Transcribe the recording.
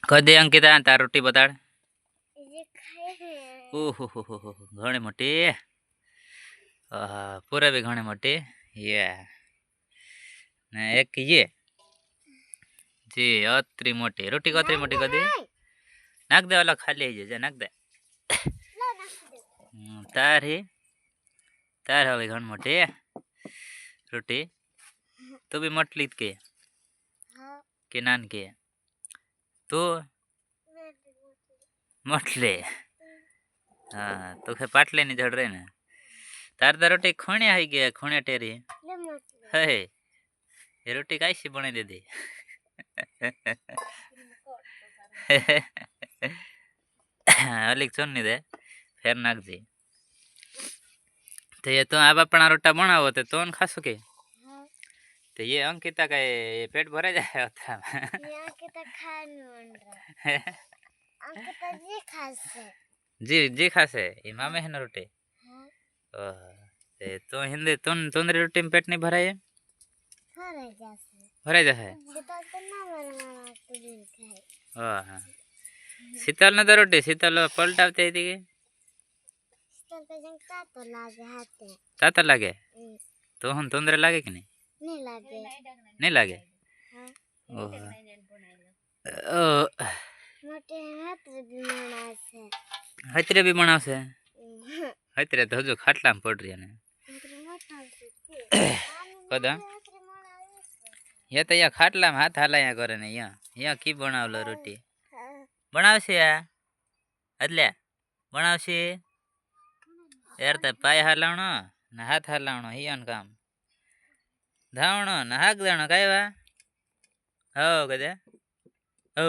कदे अंकिता तार रोटी बताड़ ओहो हो घणी मोटी पूरा भी घणी मोटी ये ने एक ये जी अतरी मोटी रोटी कतरी मोटी कदी नाख दे वाला खाली है नाख दे तार हवे घणी मोटी रोटी तू भी मोटली के नान के तू मोटले हाँ तो खे पाटले नहीं चढ़ रहे ना तार रोटी खूणे आई गया खूणे टेरी है ये रोटी कैसी बने दे दी अलिक सुन नहीं दे फिर नाक जी तो ये तो आप अपना रोटा बनाओ तो तोन खासो के तो ये अंकिता का ये पेट भरा जाए होता अंकिता अंकिता जी खासे ये मामे है ना रोटी तो हिंदे तुंदरी रोटी में पेट नहीं भरा है भरा जाए हाँ शीतल ने तो रोटी शीतल पलटावती थी के ताता लागे तो हम तुंदरे लागे कि नहीं नहीं लागे हतरे भी बनाव से हतरे तो हजू खाटला में पड़ रही है कदा ये तो यहाँ खाटला में हाथ हाला यहाँ करे ने यहाँ की बनावलो रोटी बनावशे अदल्या बनावशे यार तो पाय हलावणो ने हाथ हलावणो हियन काम धावणो ने हाक देणो काय वा हो कदे हो